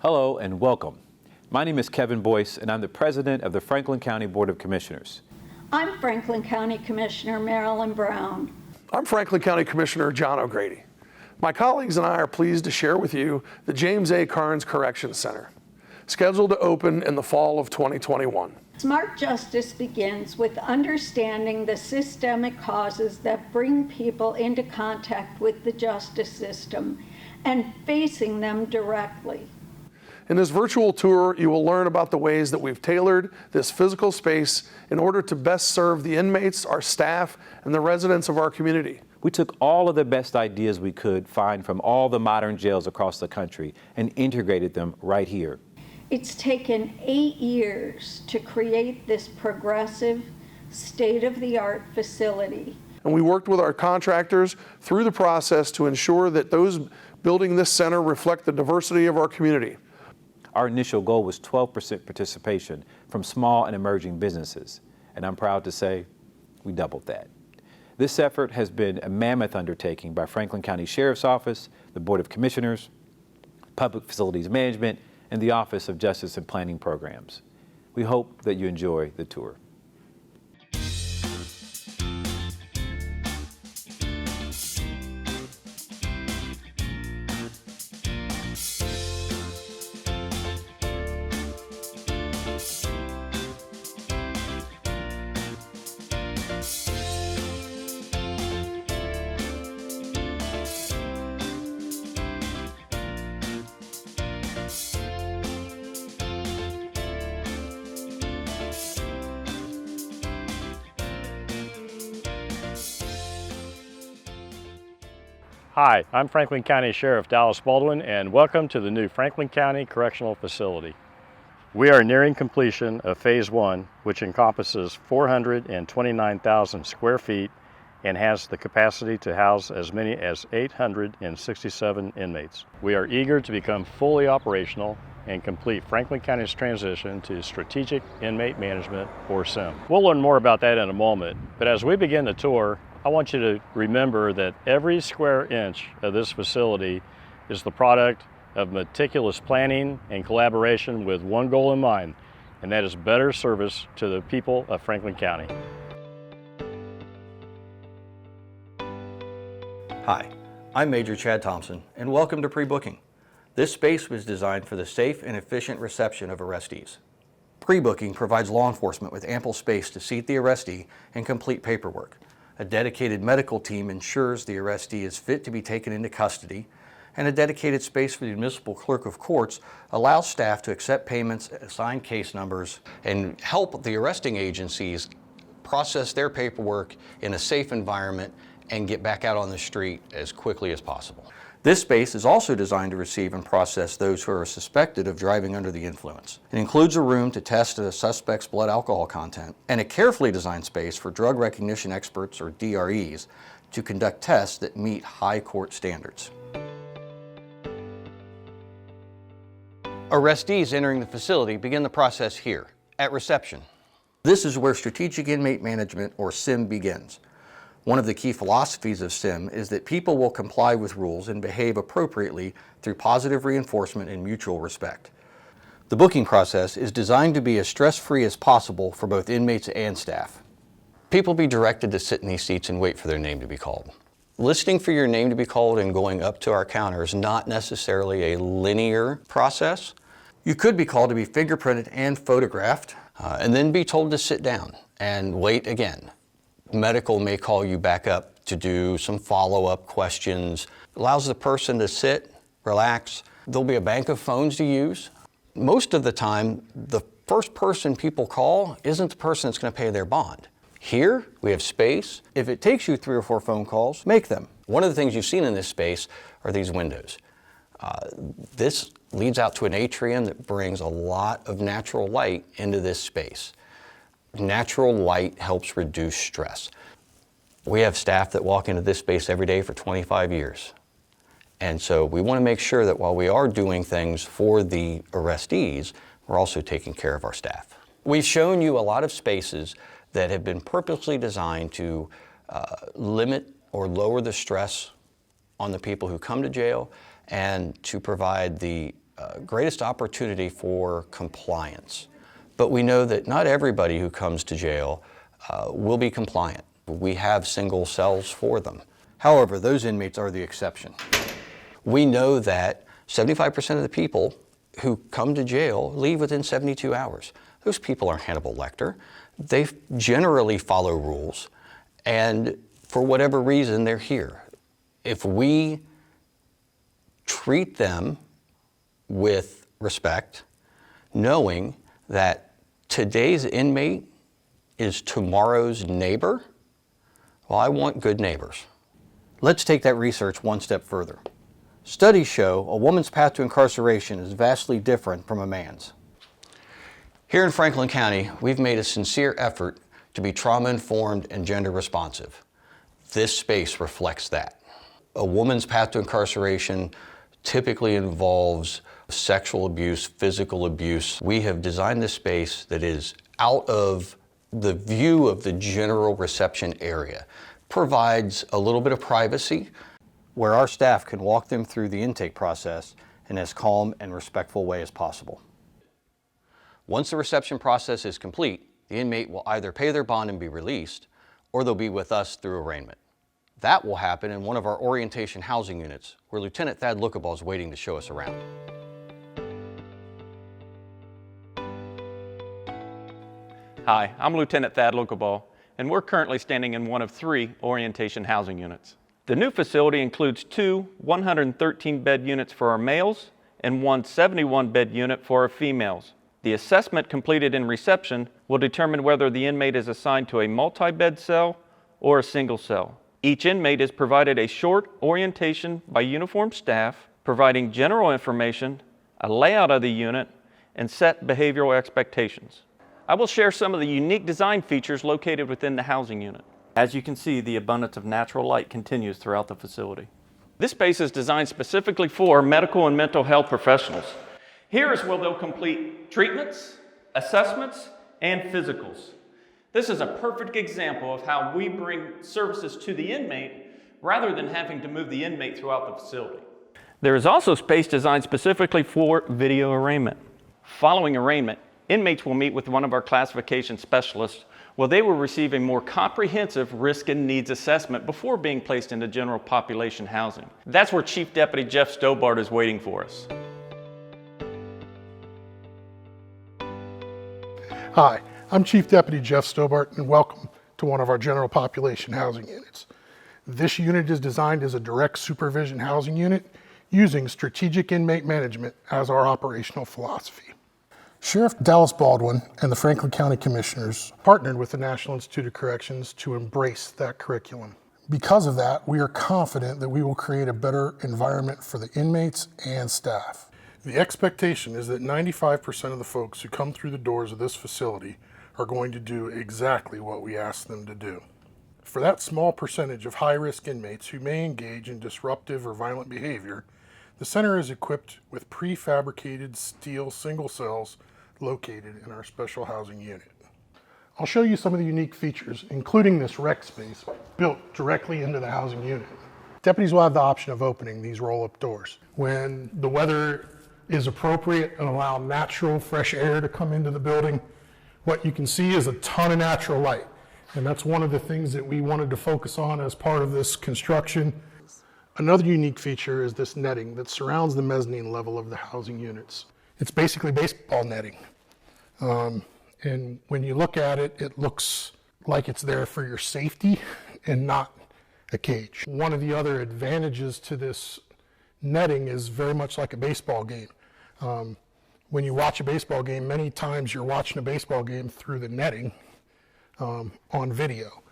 Hello and welcome. My name is Kevin Boyce and I'm the president of the Franklin County Board of Commissioners. I'm Franklin County Commissioner Marilyn Brown. I'm Franklin County Commissioner John O'Grady. My colleagues and I are pleased to share with you the James A. Carnes Correction Center, scheduled to open in the fall of 2021. Smart justice begins with understanding the systemic causes that bring people into contact with the justice system and facing them directly. In this virtual tour, you will learn about the ways that we've tailored this physical space in order to best serve the inmates, our staff, and the residents of our community. We took all of the best ideas we could find from all the modern jails across the country and integrated them right here. It's taken 8 years to create this progressive, state-of-the-art facility. And we worked with our contractors through the process to ensure that those building this center reflect the diversity of our community. Our initial goal was 12% participation from small and emerging businesses, and I'm proud to say we doubled that. This effort has been a mammoth undertaking by Franklin County Sheriff's Office, the Board of Commissioners, Public Facilities Management, and the Office of Justice and Planning Programs. We hope that you enjoy the tour. Hi, I'm Franklin County Sheriff Dallas Baldwin, and welcome to the new Franklin County Correctional Facility. We are nearing completion of Phase 1, which encompasses 429,000 square feet and has the capacity to house as many as 867 inmates. We are eager to become fully operational and complete Franklin County's transition to Strategic Inmate Management, or SIM. We'll learn more about that in a moment, but as we begin the tour, I want you to remember that every square inch of this facility is the product of meticulous planning and collaboration with one goal in mind, and that is better service to the people of Franklin County. Hi, I'm Major Chad Thompson, and welcome to pre-booking. This space was designed for the safe and efficient reception of arrestees. Pre-booking provides law enforcement with ample space to seat the arrestee and complete paperwork. A dedicated medical team ensures the arrestee is fit to be taken into custody, and a dedicated space for the municipal clerk of courts allows staff to accept payments, assign case numbers, and help the arresting agencies process their paperwork in a safe environment and get back out on the street as quickly as possible. This space is also designed to receive and process those who are suspected of driving under the influence. It includes a room to test a suspect's blood alcohol content and a carefully designed space for drug recognition experts, or DREs, to conduct tests that meet high court standards. Arrestees entering the facility begin the process here, at reception. This is where Strategic Inmate Management, or SIM, begins. One of the key philosophies of SIM is that people will comply with rules and behave appropriately through positive reinforcement and mutual respect. The booking process is designed to be as stress-free as possible for both inmates and staff. People be directed to sit in these seats and wait for their name to be called. Listening for your name to be called and going up to our counter is not necessarily a linear process. You could be called to be fingerprinted and photographed, and then be told to sit down and wait again. Medical may call you back up to do some follow-up questions. It allows the person to sit, relax. There'll be a bank of phones to use. Most of the time, the first person people call isn't the person that's going to pay their bond. Here, we have space. If it takes you 3 or 4 phone calls, make them. One of the things you've seen in this space are these windows. This leads out to an atrium that brings a lot of natural light into this space. Natural light helps reduce stress. We have staff that walk into this space every day for 25 years. And so we want to make sure that while we are doing things for the arrestees, we're also taking care of our staff. We've shown you a lot of spaces that have been purposely designed to limit or lower the stress on the people who come to jail and to provide the greatest opportunity for compliance. But we know that not everybody who comes to jail will be compliant. We have single cells for them. However, those inmates are the exception. We know that 75% of the people who come to jail leave within 72 hours. Those people aren't Hannibal Lecter. They generally follow rules, and for whatever reason, they're here. If we treat them with respect, knowing that today's inmate is tomorrow's neighbor, well, I want good neighbors. Let's take that research one step further. Studies show a woman's path to incarceration is vastly different from a man's. Here in Franklin County, we've made a sincere effort to be trauma-informed and gender responsive. This space reflects that. A woman's path to incarceration typically involves sexual abuse, physical abuse. We have designed this space that is out of the view of the general reception area. Provides a little bit of privacy where our staff can walk them through the intake process in as calm and respectful way as possible. Once the reception process is complete, the inmate will either pay their bond and be released, or they'll be with us through arraignment. That will happen in one of our orientation housing units, where Lieutenant Thad Lookabaugh is waiting to show us around. Hi, I'm Lieutenant Thad Lookabaugh, and we're currently standing in one of 3 orientation housing units. The new facility includes 2 113-bed units for our males and 1 71-bed unit for our females. The assessment completed in reception will determine whether the inmate is assigned to a multi-bed cell or a single cell. Each inmate is provided a short orientation by uniformed staff, providing general information, a layout of the unit, and set behavioral expectations. I will share some of the unique design features located within the housing unit. As you can see, the abundance of natural light continues throughout the facility. This space is designed specifically for medical and mental health professionals. Here is where they'll complete treatments, assessments, and physicals. This is a perfect example of how we bring services to the inmate rather than having to move the inmate throughout the facility. There is also space designed specifically for video arraignment. Following arraignment, inmates will meet with one of our classification specialists where they will receive a more comprehensive risk and needs assessment before being placed into general population housing. That's where Chief Deputy Geoff Stobart is waiting for us. Hi, I'm Chief Deputy Geoff Stobart, and welcome to one of our general population housing units. This unit is designed as a direct supervision housing unit using strategic inmate management as our operational philosophy. Sheriff Dallas Baldwin and the Franklin County Commissioners partnered with the National Institute of Corrections to embrace that curriculum. Because of that, we are confident that we will create a better environment for the inmates and staff. The expectation is that 95% of the folks who come through the doors of this facility are going to do exactly what we ask them to do. For that small percentage of high-risk inmates who may engage in disruptive or violent behavior, the center is equipped with prefabricated steel single cells located in our special housing unit. I'll show you some of the unique features, including this rec space built directly into the housing unit. Deputies will have the option of opening these roll-up doors when the weather is appropriate and allow natural fresh air to come into the building. What you can see is a ton of natural light, and that's one of the things that we wanted to focus on as part of this construction. Another unique feature is this netting that surrounds the mezzanine level of the housing units. It's basically baseball netting. And when you look at it, it looks like it's there for your safety and not a cage. One of the other advantages to this netting is very much like a baseball game. When you watch a baseball game, many times you're watching a baseball game through the netting on video.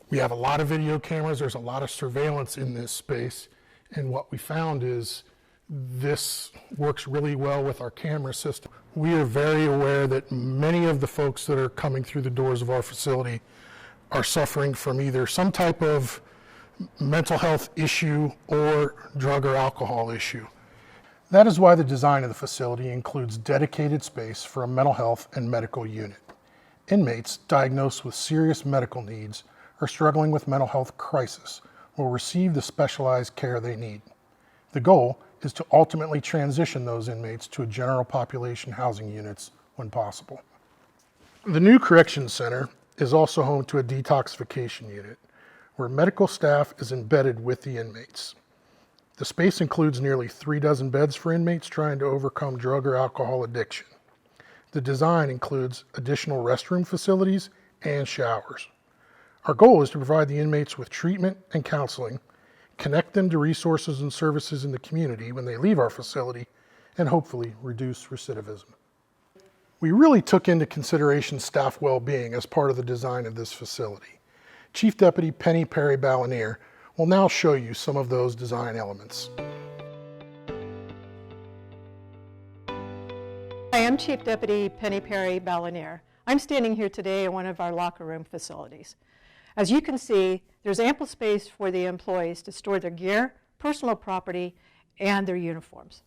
We have a lot of video cameras, there's a lot of surveillance in this space, and what we found is this works really well with our camera system. We are very aware that many of the folks that are coming through the doors of our facility are suffering from either some type of mental health issue or drug or alcohol issue. That is why the design of the facility includes dedicated space for a mental health and medical unit. Inmates diagnosed with serious medical needs or struggling with mental health crisis will receive the specialized care they need. The goal is to ultimately transition those inmates to a general population housing units when possible. The new corrections center is also home to a detoxification unit where medical staff is embedded with the inmates. The space includes nearly 36 beds for inmates trying to overcome drug or alcohol addiction. The design includes additional restroom facilities and showers. Our goal is to provide the inmates with treatment and counseling, connect them to resources and services in the community when they leave our facility, and hopefully reduce recidivism. We really took into consideration staff well-being as part of the design of this facility. Chief Deputy Penny Perry-Balonier will now show you some of those design elements. Hi, I'm Chief Deputy Penny Perry-Balonier. I'm standing here today in one of our locker room facilities. As you can see, there's ample space for the employees to store their gear, personal property, and their uniforms.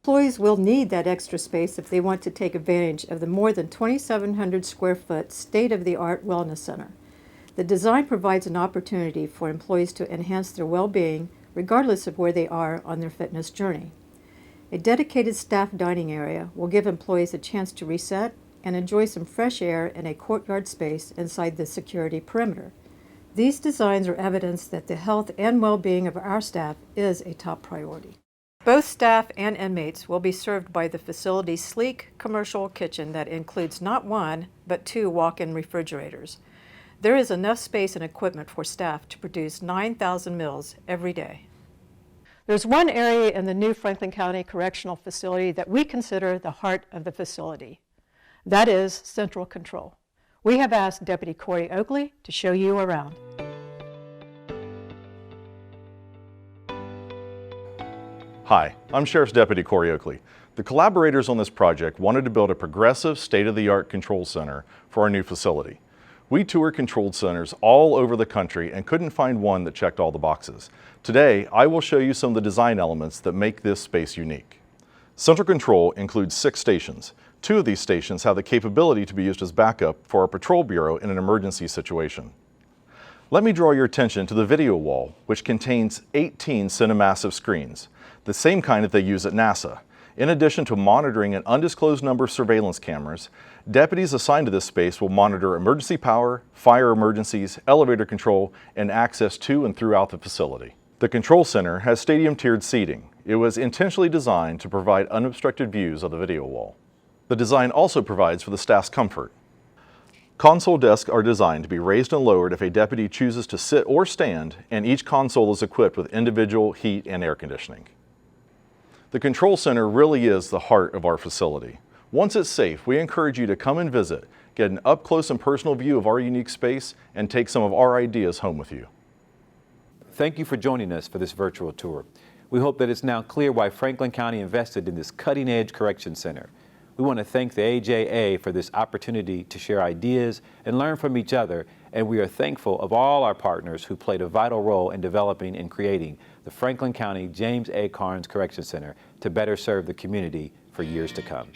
Employees will need that extra space if they want to take advantage of the more than 2,700 square foot state-of-the-art wellness center. The design provides an opportunity for employees to enhance their well-being regardless of where they are on their fitness journey. A dedicated staff dining area will give employees a chance to reset and enjoy some fresh air in a courtyard space inside the security perimeter. These designs are evidence that the health and well-being of our staff is a top priority. Both staff and inmates will be served by the facility's sleek commercial kitchen that includes not one, but 2 walk-in refrigerators. There is enough space and equipment for staff to produce 9,000 meals every day. There's one area in the new Franklin County Correctional Facility that we consider the heart of the facility. That is central control. We have asked Deputy Corey Oakley to show you around. Hi, I'm Sheriff's Deputy Corey Oakley. The collaborators on this project wanted to build a progressive, state-of-the-art control center for our new facility. We toured controlled centers all over the country and couldn't find one that checked all the boxes. Today, I will show you some of the design elements that make this space unique. Central control includes 6 stations. 2 of these stations have the capability to be used as backup for our patrol bureau in an emergency situation. Let me draw your attention to the video wall, which contains 18 cinemassive screens, the same kind that they use at NASA. In addition to monitoring an undisclosed number of surveillance cameras, deputies assigned to this space will monitor emergency power, fire emergencies, elevator control, and access to and throughout the facility. The control center has stadium-tiered seating. It was intentionally designed to provide unobstructed views of the video wall. The design also provides for the staff's comfort. Console desks are designed to be raised and lowered if a deputy chooses to sit or stand, and each console is equipped with individual heat and air conditioning. The control center really is the heart of our facility. Once it's safe, we encourage you to come and visit, get an up-close and personal view of our unique space, and take some of our ideas home with you. Thank you for joining us for this virtual tour. We hope that it's now clear why Franklin County invested in this cutting-edge correction center. We want to thank the AJA for this opportunity to share ideas and learn from each other, and we are thankful of all our partners who played a vital role in developing and creating the Franklin County James A. Carnes Correction Center to better serve the community for years to come.